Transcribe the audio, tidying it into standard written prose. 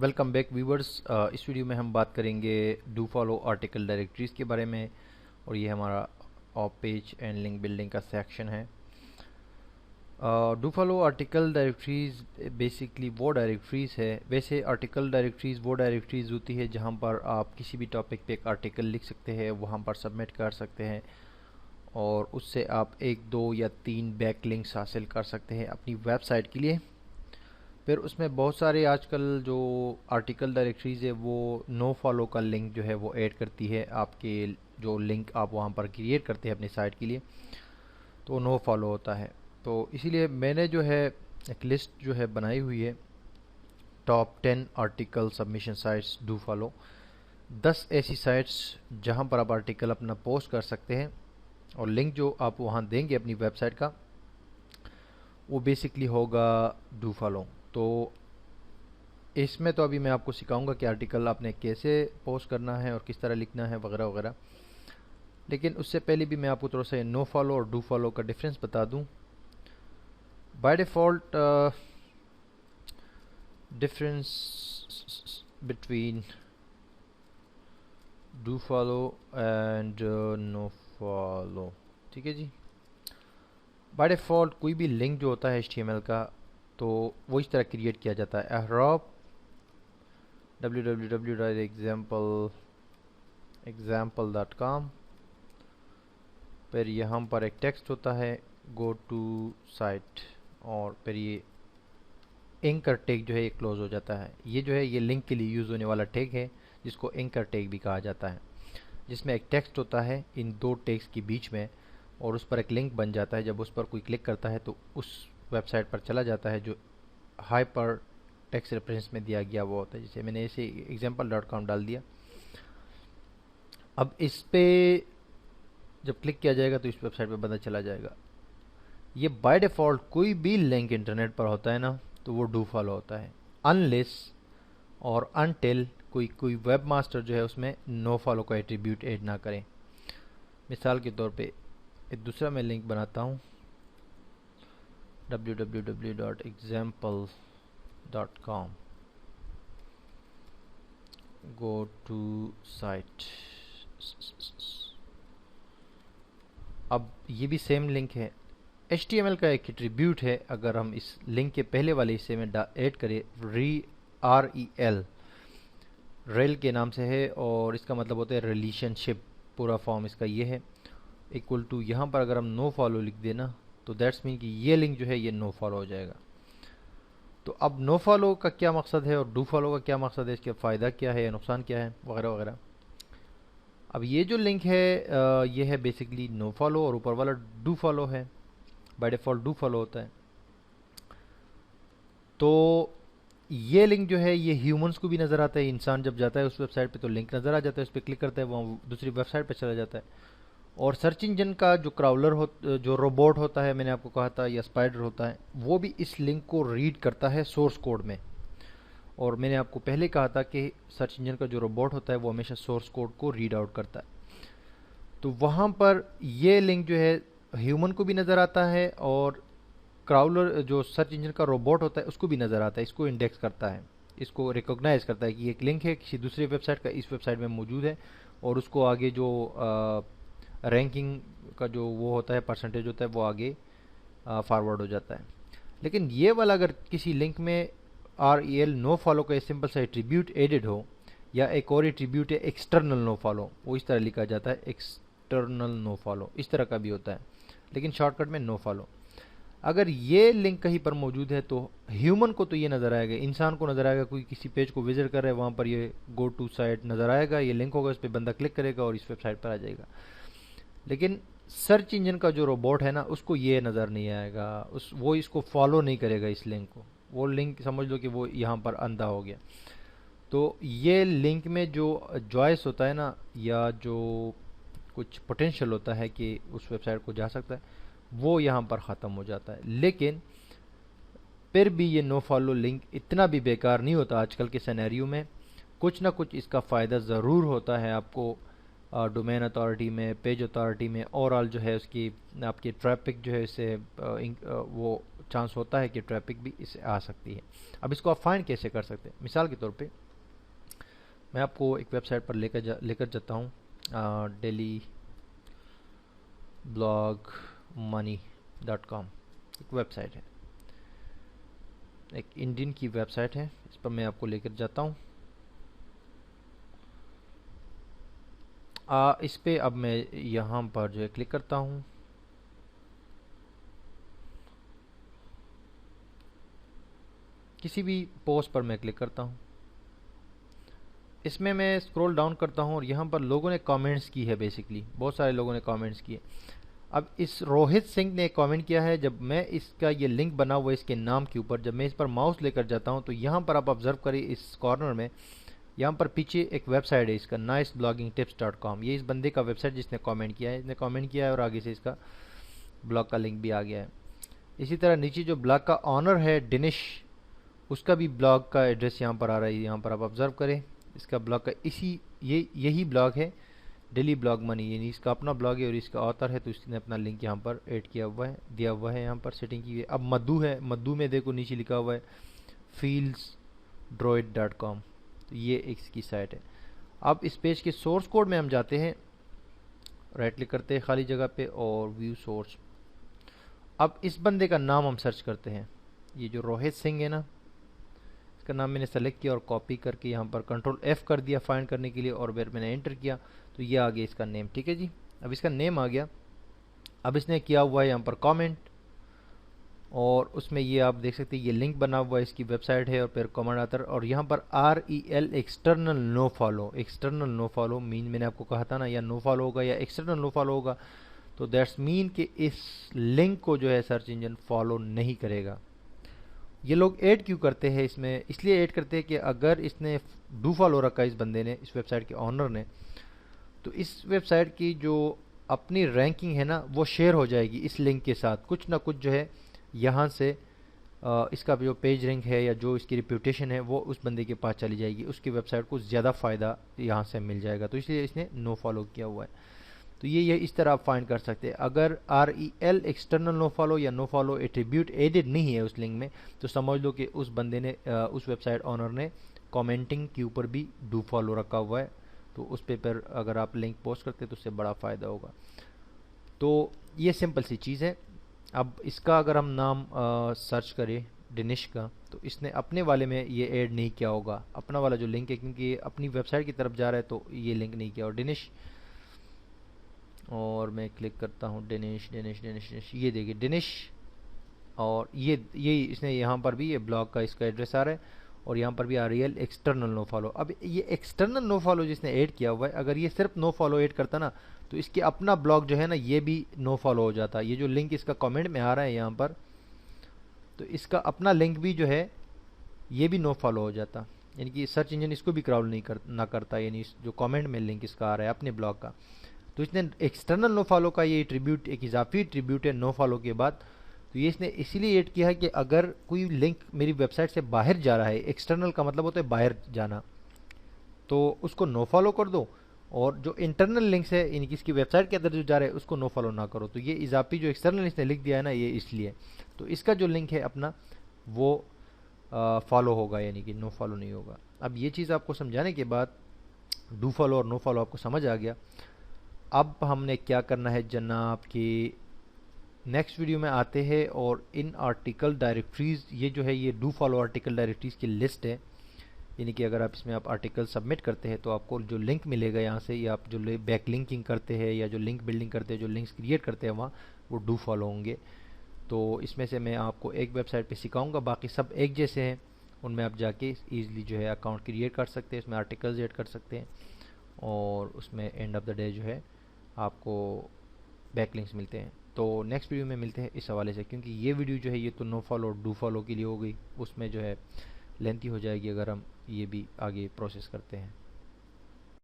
Welcome back viewers. इस video में हम बात करेंगे डू फॉलो आर्टिकल डायरेक्टरीज के बारे में और ये हमारा of page and link building का सेक्शन है। Do follow article directories basically वो डायरेक्टरीज है। वैसे आर्टिकल डायरेक्टरीज वो डायरेक्टरीज होती है जहाँ पर आप किसी भी टॉपिक पे एक आर्टिकल लिख सकते हैं, वहाँ पर सबमिट कर सकते हैं और उससे आप एक दो या तीन बैक लिंक्स हासिल कर सकते हैं अपनी वेबसाइट के लिए। फिर उसमें बहुत सारे आजकल जो आर्टिकल डायरेक्टरीज है वो नो फॉलो का लिंक जो है वो ऐड करती है। आपके जो लिंक आप वहाँ पर क्रिएट करते हैं अपनी साइट के लिए तो नो फॉलो होता है। तो इसीलिए मैंने जो है एक लिस्ट जो है बनाई हुई है, top 10 article submission sites do follow. 10 ऐसी साइट्स जहाँ पर आप आर्टिकल अपना पोस्ट कर सकते हैं और लिंक जो आप वहाँ देंगे अपनी वेबसाइट का वो बेसिकली होगा डू फॉलो। तो इसमें तो अभी मैं आपको सिखाऊंगा कि आर्टिकल आपने कैसे पोस्ट करना है और किस तरह लिखना है वगैरह वगैरह। लेकिन उससे पहले भी मैं आपको थोड़ा सा नो फॉलो और डू फॉलो का डिफरेंस बता दूं। By default difference between do follow and no follow, ठीक है जी। बाय डिफ़ॉल्ट कोई भी लिंक जो होता है HTML का तो वो इस तरह क्रिएट किया जाता है। ahrop www.example.com। फिर यहाँ पर एक टेक्स्ट होता है गो टू साइट और फिर ये एंकर टैग जो है ये क्लोज हो जाता है। ये जो है ये लिंक के लिए यूज़ होने वाला टैग है जिसको एंकर टैग भी कहा जाता है, जिसमें एक टेक्स्ट होता है इन दो टैग्स के बीच में और उस पर एक लिंक बन जाता है। जब उस पर कोई क्लिक करता है तो उस वेबसाइट पर चला जाता है जो हाइपर टेक्स्ट रेफरेंस में दिया गया वो होता है। जैसे मैंने ऐसे example.com डाल दिया। अब इस पे जब क्लिक किया जाएगा तो इस वेबसाइट पे बंदा चला जाएगा। ये बाय डिफ़ॉल्ट कोई भी लिंक इंटरनेट पर होता है ना तो वो डू फॉलो होता है, अनलेस और अनटिल कोई वेब मास्टर जो है उसमें नो फॉलो का एट्रीब्यूट ऐड ना करें। मिसाल के तौर पे एक दूसरा मैं लिंक बनाता हूँ www.example.com, गो टू साइट। अब ये भी सेम लिंक है, HTML का एक एट्रीब्यूट है। अगर हम इस लिंक के पहले वाले हिस्से में ऐड करें REL, रेल के नाम से है और इसका मतलब होता है रिलेशनशिप, पूरा फॉर्म इसका ये है, इक्वल टू यहाँ पर अगर हम नो फॉलो लिख देना तो दैट्स मीन कि ये लिंक जो है ये नो फॉलो हो जाएगा। तो अब नो फॉलो का क्या मकसद है और डू फॉलो का क्या मकसद है, इसका फ़ायदा क्या है या नुकसान क्या है वगैरह वगैरह। अब ये जो लिंक है ये है बेसिकली नो फॉलो और ऊपर वाला डू फॉलो है। बाय डिफ़ॉल्ट डू फॉलो होता है। तो ये लिंक जो है ये ह्यूमंस को भी नज़र आता है। इंसान जब जाता है उस वेबसाइट पे तो लिंक नज़र आ जाता है, उस पर क्लिक करता है वहाँ दूसरी वेबसाइट पे चला जाता है। और सर्च इंजन का जो क्राउलर हो, जो रोबोट होता है, मैंने आपको कहा था, या स्पाइडर होता है, वो भी इस लिंक को रीड करता है सोर्स कोड में। और मैंने आपको पहले कहा था कि सर्च इंजन का जो रोबोट होता है वो हमेशा सोर्स कोड को रीड आउट करता है। तो वहाँ पर ये लिंक जो है ह्यूमन को भी नज़र आता है और क्राउलर जो सर्च इंजन का रोबोट होता है उसको भी नज़र आता है। इसको इंडेक्स करता है, इसको रिकॉग्नाइज करता है कि एक लिंक है किसी दूसरी वेबसाइट का, इस वेबसाइट में मौजूद है और उसको आगे जो रैंकिंग का जो वो होता है परसेंटेज होता है वो आगे फॉरवर्ड हो जाता है। लेकिन ये वाला अगर किसी लिंक में REL नो फॉलो का सिंपल सा एट्रीब्यूट एडेड हो या एक और एट्रीब्यूट है एक्सटर्नल नो फॉलो, वो इस तरह लिखा जाता है एक्सटर्नल नो फॉलो, इस तरह का भी होता है लेकिन शॉर्टकट में नो फॉलो। अगर ये लिंक कहीं पर मौजूद है तो ह्यूमन को तो ये नज़र आएगा, इंसान को नज़र आएगा, कोई किसी पेज को विजिट कर रहा है वहाँ पर ये गो टू साइट नज़र आएगा, ये लिंक होगा, इस पर बंदा क्लिक करेगा और इस वेबसाइट पर आ जाएगा। लेकिन सर्च इंजन का जो रोबोट है ना उसको ये नज़र नहीं आएगा, वो इसको फॉलो नहीं करेगा इस लिंक को। वो लिंक समझ लो कि वो यहाँ पर अंधा हो गया। तो ये लिंक में जो जॉइस होता है ना या जो कुछ पोटेंशियल होता है कि उस वेबसाइट को जा सकता है वो यहाँ पर ख़त्म हो जाता है। लेकिन फिर भी ये नो फॉलो लिंक इतना भी बेकार नहीं होता आजकल के सिनेरियो में। कुछ ना कुछ इसका फ़ायदा ज़रूर होता है आपको डोमेन अथॉरिटी में, पेज अथॉरिटी में, ओवरऑल जो है उसकी आपकी ट्रैफिक जो है इससे वो चांस होता है कि ट्रैफिक भी इससे आ सकती है। अब इसको आप फाइंड कैसे कर सकते हैं, मिसाल के तौर पे मैं आपको एक वेबसाइट पर लेकर जाता हूँ, डेली ब्लॉग मनी .com एक वेबसाइट है, एक इंडियन की वेबसाइट है, इस पर मैं आपको लेकर जाता हूँ। इस पे अब मैं यहाँ पर जो है क्लिक करता हूँ, किसी भी पोस्ट पर मैं क्लिक करता हूँ, इसमें मैं स्क्रॉल डाउन करता हूँ और यहाँ पर लोगों ने कमेंट्स की है, बेसिकली बहुत सारे लोगों ने कमेंट्स किए। अब इस रोहित सिंह ने कमेंट किया है, जब मैं इसका ये लिंक बना हुआ है इसके नाम के ऊपर, जब मैं इस पर माउस लेकर जाता हूँ तो यहाँ पर आप ऑब्जर्व करिए इस कॉर्नर में, यहाँ पर पीछे एक वेबसाइट है इसका nicebloggingtips.com, ये इस बंदे का वेबसाइट जिसने कमेंट किया है, इसने कमेंट किया है और आगे से इसका ब्लॉग का लिंक भी आ गया है। इसी तरह नीचे जो ब्लॉग का ऑनर है डिनिश, उसका भी ब्लॉग का एड्रेस यहाँ पर आ रहा है, यहाँ पर आप ऑब्जर्व करें इसका ब्लॉग का यही ब्लॉग है डेली ब्लॉग मनी, यानी इसका अपना ब्लॉग है और इसका ऑथर है, तो इसने अपना लिंक यहाँ पर ऐड किया हुआ है, दिया हुआ है, यहाँ पर सेटिंग की है। अब मधु है, मधु में देखो नीचे लिखा हुआ है fieldsdroid.com, तो ये इसकी साइट है। अब इस पेज के सोर्स कोड में हम जाते हैं, राइट क्लिक करते हैं खाली जगह पे और व्यू सोर्स। अब इस बंदे का नाम हम सर्च करते हैं, ये जो रोहित सिंह है ना, इसका नाम मैंने सेलेक्ट किया और कॉपी करके यहाँ पर कंट्रोल F कर दिया फाइंड करने के लिए, और फिर मैंने एंटर किया तो ये आ गया इसका नेम। ठीक है जी, अब इसका नेम आ गया। अब इसने किया हुआ है यहाँ पर कमेंट, और उसमें ये आप देख सकते हैं ये लिंक बना हुआ है, इसकी वेबसाइट है और फिर कमेंट आता है, और यहाँ पर REL external no follow, external no follow mean, मैंने आपको कहा था ना या नो फॉलो होगा या एक्सटर्नल नो फॉलो होगा, तो दैट्स मीन कि इस लिंक को जो है सर्च इंजन फॉलो नहीं करेगा। ये लोग ऐड क्यों करते हैं इसमें, इसलिए ऐड करते हैं कि अगर इसने डू फॉलो रखा इस बंदे ने, इस वेबसाइट के ऑनर ने, तो इस वेबसाइट की जो अपनी रैंकिंग है ना वो शेयर हो जाएगी इस लिंक के साथ, कुछ ना कुछ जो है यहाँ से इसका जो पेज रैंक है या जो इसकी रिप्यूटेशन है वो उस बंदे के पास चली जाएगी, उसकी वेबसाइट को ज़्यादा फ़ायदा यहाँ से मिल जाएगा, तो इसलिए इसने नो फॉलो किया हुआ है। तो ये इस तरह आप फाइंड कर सकते हैं। अगर REL एक्सटर्नल नो फॉलो या नो फॉलो एट्रीब्यूट एडेड नहीं है उस लिंक में, तो समझ लो कि उस बंदे ने उस वेबसाइट ऑनर ने कमेंटिंग के ऊपर भी डू फॉलो रखा हुआ है, तो उस पेपर अगर आप लिंक पोस्ट करते हैं तो उससे बड़ा फ़ायदा होगा। तो ये सिंपल सी चीज़ है। अब इसका अगर हम नाम सर्च करें डिनिश का, तो इसने अपने वाले में ये ऐड नहीं किया होगा, अपना वाला जो लिंक है, क्योंकि ये अपनी वेबसाइट की तरफ जा रहा है तो ये लिंक नहीं किया। और डिनिश, और मैं क्लिक करता हूँ डिनिश डिनिश डिनिश डिनिश, ये देखिए डिनिश, और ये इसने यहाँ पर भी ये ब्लॉग का इसका एड्रेस आ रहा है, और यहाँ पर भी REL एक्सटर्नल नो फॉलो। अब ये एक्सटर्नल नो फॉलो जिसने ऐड किया हुआ है, अगर ये सिर्फ नो फॉलो ऐड करता ना, तो इसके अपना ब्लॉग जो है ना ये भी नो फॉलो हो जाता। ये जो लिंक इसका कमेंट में आ रहा है यहाँ पर, तो इसका अपना लिंक भी जो है ये भी नो फॉलो हो जाता, यानी कि सर्च इंजन इसको भी क्राउल ना करता, यानी जो कमेंट में लिंक इसका आ रहा है अपने ब्लॉग का। तो इसने एक्सटर्नल नो फॉलो का ये ट्रिब्यूट, एक इजाफी ट्रिब्यूट है नो फॉलो के बाद, तो ये इसने इसीलिए ऐड किया है कि अगर कोई लिंक मेरी वेबसाइट से बाहर जा रहा है, एक्सटर्नल का मतलब होता है बाहर जाना, तो उसको नो फॉलो कर दो, और जो इंटरनल लिंक्स है यानी कि इसकी वेबसाइट के अंदर जो जा रहा है उसको नो फॉलो ना करो। तो ये इजाफी जो एक्सटर्नल इसने लिख दिया है ना, ये इसलिए, तो इसका जो लिंक है अपना वो फॉलो होगा, यानी कि नो फॉलो नहीं होगा। अब ये चीज़ आपको समझाने के बाद डू फॉलो और नो फॉलो आपको समझ आ गया। अब हमने क्या करना है जनाब कि नेक्स्ट वीडियो में आते हैं, और इन आर्टिकल डायरेक्टरीज, ये जो है ये डू फॉलो आर्टिकल डायरेक्टरीज की लिस्ट है, यानी कि अगर आप इसमें आप आर्टिकल सबमिट करते हैं तो आपको जो लिंक मिलेगा यहाँ से, या आप जो बैक लिंकिंग करते हैं या जो लिंक बिल्डिंग करते हैं, जो लिंक्स क्रिएट करते हैं वहाँ, वो डू फॉलो होंगे। तो इसमें से मैं आपको एक वेबसाइट पे सिखाऊंगा, बाकी सब एक जैसे हैं, उनमें आप जाके ईजिली जो है अकाउंट क्रिएट कर सकते हैं, उसमें आर्टिकल्स ऐड कर सकते हैं, और उसमें एंड ऑफ द डे जो है आपको बैकलिंक्स मिलते हैं। तो नेक्स्ट वीडियो में मिलते हैं इस हवाले से, क्योंकि ये वीडियो जो है ये तो नो फॉलो और डू फॉलो के लिए हो गई, उसमें जो है लेंथी हो जाएगी अगर हम ये भी आगे प्रोसेस करते हैं।